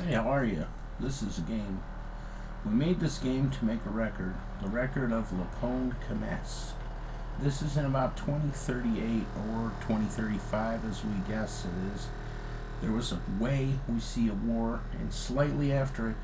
Hey, how are you? This is a game. We made this game to make a record, the record of Lapone Kamess. This is in about 2038 or 2035, as we guess it is. There was a way we see a war, and slightly after it,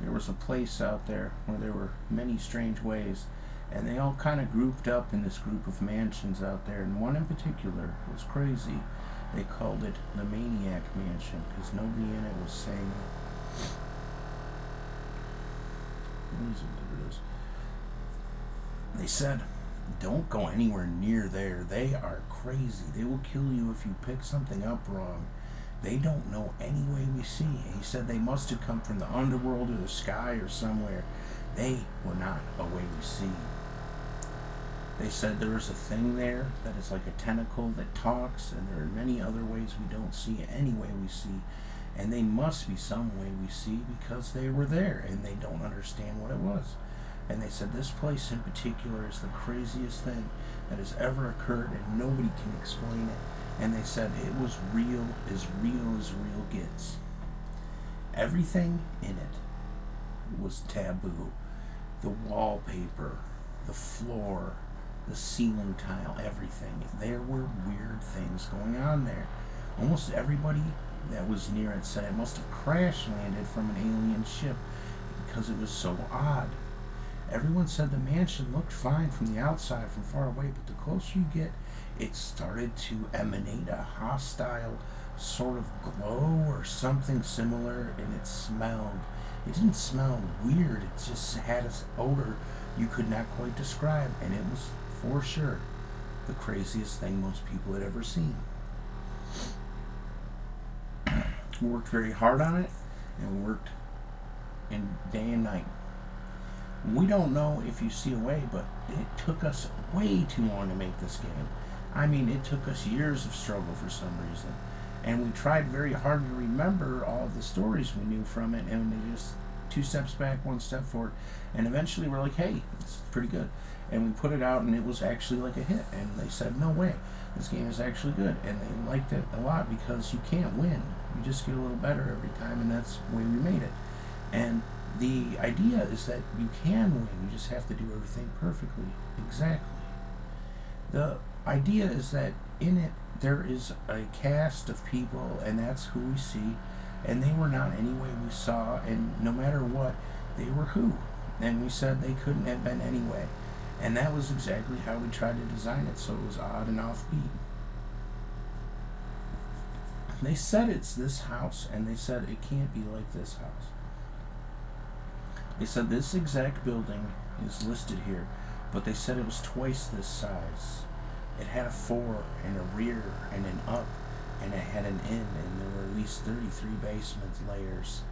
there was a place out there where there were many strange ways, and they all kind of grouped up in this group of mansions out there, and one in particular was crazy. They called it the Maniac Mansion because nobody in it was saying it. They said, don't go anywhere near there. They are crazy. They will kill you if you pick something up wrong. They don't know any way we see. He said they must have come from the underworld or the sky or somewhere. They were not a way we see. They said there is a thing there that is like a tentacle that talks, and there are many other ways we don't see any way we see. And they must be some way we see because they were there and they don't understand what it was. And they said this place in particular is the craziest thing that has ever occurred and nobody can explain it. And they said it was real as real gets. Everything in it was taboo. The wallpaper, the floor, the ceiling tile, everything. There were weird things going on there. Almost everybody that was near it said it must have crash landed from an alien ship because it was so odd. Everyone said the mansion looked fine from the outside from far away, but the closer you get, it started to emanate a hostile sort of glow or something similar, and it didn't smell weird, it just had an odor you could not quite describe, and it was for sure the craziest thing most people had ever seen. We worked very hard on it, and we worked in day and night. We don't know if you see a way, but it took us way too long to make this game. I mean, it took us years of struggle for some reason. And we tried very hard to remember all of the stories we knew from it, and they just two steps back, one step forward. And eventually we're like, hey, it's pretty good. And we put it out, and it was actually like a hit. And they said, no way, this game is actually good. And they liked it a lot because you can't win. You just get a little better every time, and that's the way we made it. And the idea is that you can win. You just have to do everything perfectly. Exactly. The idea is that in it, there is a cast of people, and that's who we see. And they were not any way we saw, and no matter what, they were who. And we said they couldn't have been any way. And that was exactly how we tried to design it, so it was odd and offbeat. They said it's this house, and they said it can't be like this house. They said this exact building is listed here, but they said it was twice this size. It had a fore and a rear and an up, and it had an in, and there were at least 33 basement layers.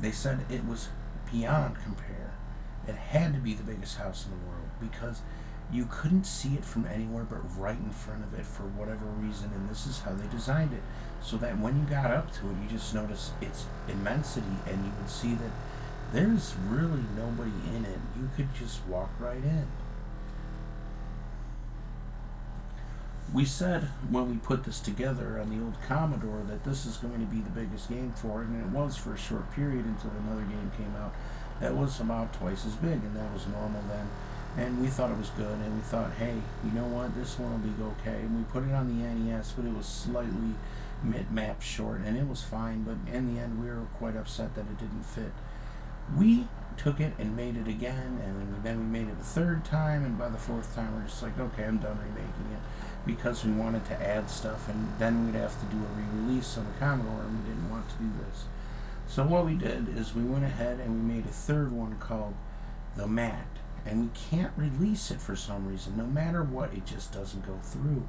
They said it was beyond compare. It had to be the biggest house in the world because you couldn't see it from anywhere but right in front of it for whatever reason, and this is how they designed it, so that when you got up to it, you just noticed its immensity, and you would see that there's really nobody in it. You could just walk right in. We said when we put this together on the old Commodore that this is going to be the biggest game for it, and it was for a short period until another game came out that was about twice as big, and that was normal then. And we thought it was good, and we thought, hey, you know what, this one will be okay. And we put it on the NES, but it was slightly mid-map short, and it was fine, but in the end we were quite upset that it didn't fit. We took it and made it again, and then we made it a third time, and by the fourth time we're just like, okay, I'm done remaking it, because we wanted to add stuff, and then we'd have to do a re-release on the Commodore, and we didn't want to do this. So what we did is we went ahead and we made a third one called The Mat, and we can't release it for some reason. No matter what, it just doesn't go through.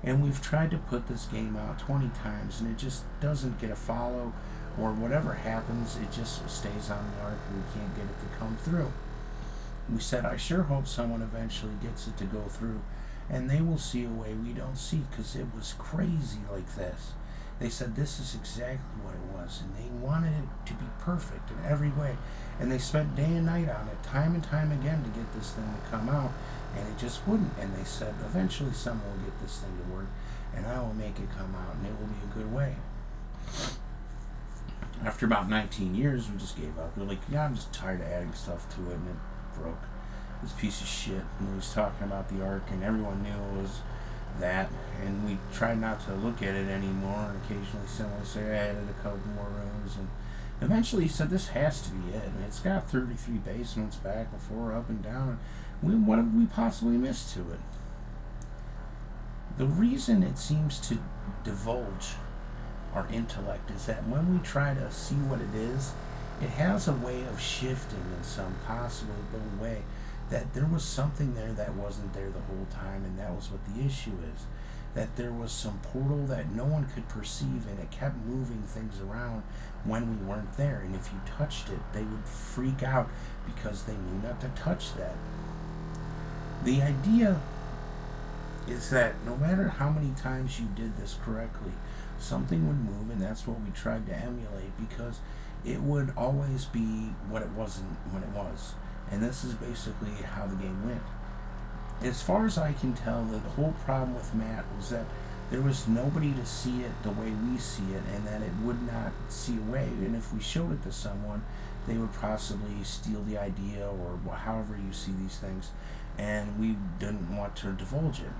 And we've tried to put this game out 20 times, and it just doesn't get a follow, or whatever happens, it just stays on the arc, and we can't get it to come through. We said, I sure hope someone eventually gets it to go through, and they will see a way we don't see, because it was crazy like this. They said this is exactly what it was, and they wanted it to be perfect in every way, and they spent day and night on it, time and time again, to get this thing to come out, and it just wouldn't. And they said eventually someone will get this thing to work, and I will make it come out, and it will be a good way. After about 19 years, we just gave up. We were like, yeah, I'm just tired of adding stuff to it, and it broke. This piece of shit. And he was talking about the arc, and everyone knew it was that. And we tried not to look at it anymore. And occasionally, someone would say, I added a couple more rooms. And eventually, he said, this has to be it. And it's got 33 basements back and forth, up and down. What have we possibly missed to it? The reason it seems to divulge our intellect is that when we try to see what it is, it has a way of shifting in some possible way that there was something there that wasn't there the whole time, and that was what the issue is. That there was some portal that no one could perceive, and it kept moving things around when we weren't there, and if you touched it, they would freak out because they knew not to touch that. The idea is that no matter how many times you did this correctly, something would move, and that's what we tried to emulate, because it would always be what it wasn't when it was. And this is basically how the game went. As far as I can tell, the whole problem with Matt was that there was nobody to see it the way we see it, and that it would not see a way. And if we showed it to someone, they would possibly steal the idea, or however you see these things, and we didn't want to divulge it.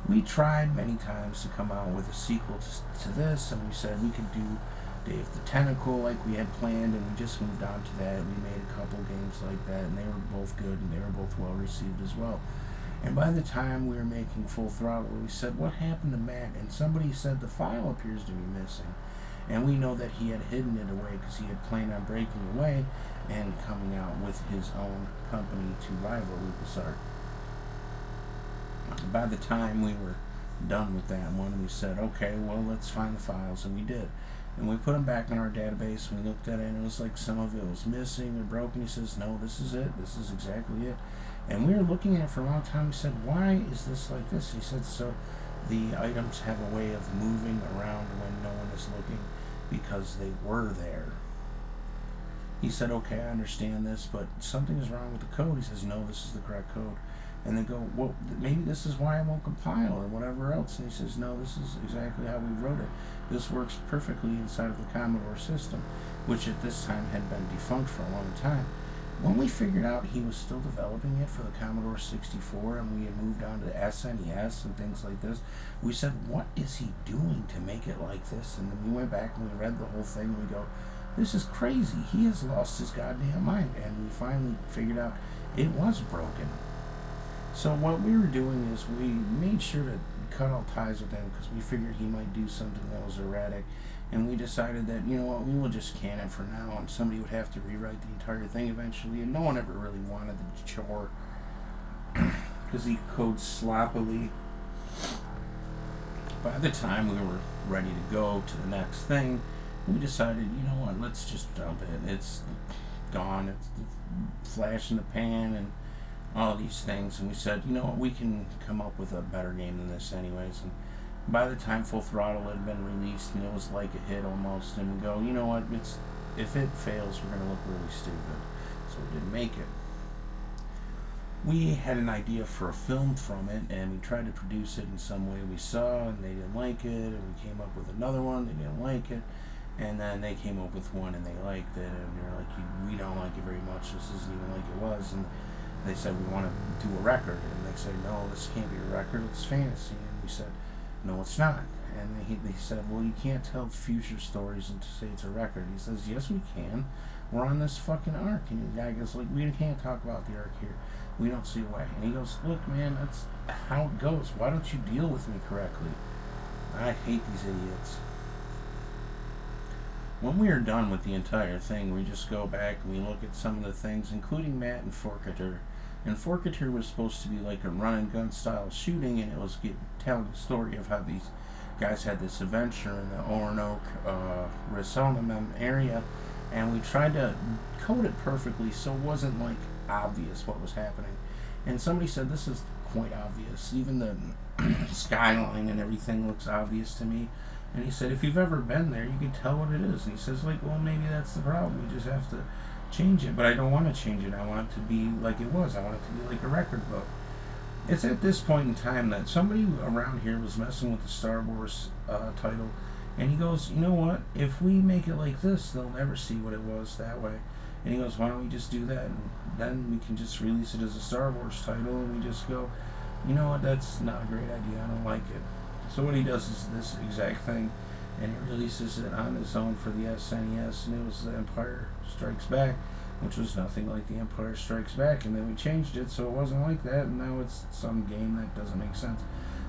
We tried many times to come out with a sequel to this, and we said we could do Dave the Tentacle like we had planned, and we just moved on to that. We made a couple games like that, and they were both good, and they were both well received as well. And by the time we were making Full Throttle, we said, what happened to Matt? And somebody said the file appears to be missing. And we know that he had hidden it away because he had planned on breaking away and coming out with his own company to rival LucasArts. By the time we were done with that one, we said, okay, well, let's find the files, and we did. And we put them back in our database, and we looked at it, and it was like some of it was missing or broken. He says, no, this is it. This is exactly it. And we were looking at it for a long time. We said, why is this like this? He said, so the items have a way of moving around when no one is looking because they were there. He said, okay, I understand this, but something is wrong with the code. He says, no, this is the correct code. And they go, well, maybe this is why it won't compile or whatever else. And he says, no, this is exactly how we wrote it. This works perfectly inside of the Commodore system, which at this time had been defunct for a long time. When we figured out he was still developing it for the Commodore 64, and we had moved on to SNES and things like this, we said, what is he doing to make it like this? And then we went back and we read the whole thing, and we go, this is crazy. He has lost his goddamn mind. And we finally figured out it was broken. So what we were doing is we made sure to cut all ties with him because we figured he might do something that was erratic, and we decided that, you know what, we will just can it for now, and somebody would have to rewrite the entire thing eventually, and no one ever really wanted the chore because he codes sloppily. By the time we were ready to go to the next thing, we decided, you know what, let's just dump it. It's gone. It's the flash in the pan and all these things, and we said, you know what, we can come up with a better game than this anyways. And by the time Full Throttle had been released, and it was like a hit almost, and we go, you know what, if it fails, we're going to look really stupid. So we didn't make it. We had an idea for a film from it, and we tried to produce it in some way we saw, and they didn't like it, and we came up with another one, they didn't like it, and then they came up with one and they liked it, and they're like, we don't like it very much, this isn't even like it was. And they said, we want to do a record, and they said, no, this can't be a record, it's fantasy. And we said, no, it's not. And they said, well, you can't tell future stories and to say it's a record. He says, yes, we can. We're on this fucking arc. And the guy goes, like, we can't talk about the arc here. We don't see a way. And he goes, look, man, that's how it goes. Why don't you deal with me correctly? I hate these idiots. When we are done with the entire thing, we just go back and we look at some of the things, including Matt and Forkator. And Forkator was supposed to be like a run-and-gun style shooting, and it was telling the story of how these guys had this adventure in the Oronoque, Risonamem area, and we tried to code it perfectly so it wasn't like obvious what was happening. And somebody said, this is quite obvious. Even the skyline and everything looks obvious to me. And he said, if you've ever been there, you can tell what it is. And he says, like, well, maybe that's the problem. We just have to change it. But I don't want to change it. I want it to be like it was. I want it to be like a record book. It's at this point in time that somebody around here was messing with the Star Wars title, And he goes, you know what? If we make it like this, they'll never see what it was that way. And he goes, why don't we just do that? And then we can just release it as a Star Wars title, and we just go, you know what? That's not a great idea. I don't like it. So what he does is this exact thing, and he releases it on his own for the SNES, and it was The Empire Strikes Back, which was nothing like The Empire Strikes Back, and then we changed it so it wasn't like that, and now it's some game that doesn't make sense.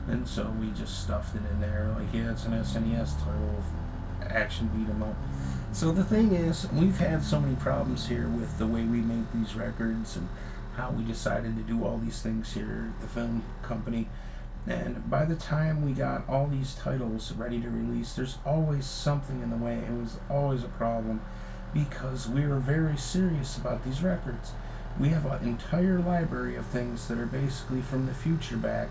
And so we just stuffed it in there, like, yeah, it's an SNES title, action beat 'em up. So the thing is, we've had so many problems here with the way we make these records and how we decided to do all these things here at the film company. And by the time we got all these titles ready to release, there's always something in the way. It was always a problem because we were very serious about these records. We have an entire library of things that are basically from the future back,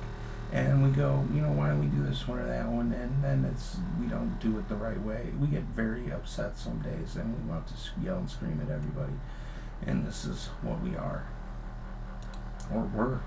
and we go, you know, why don't we do this one or that one? And then we don't do it the right way. We get very upset some days, and we want to yell and scream at everybody. And this is what we are, or were.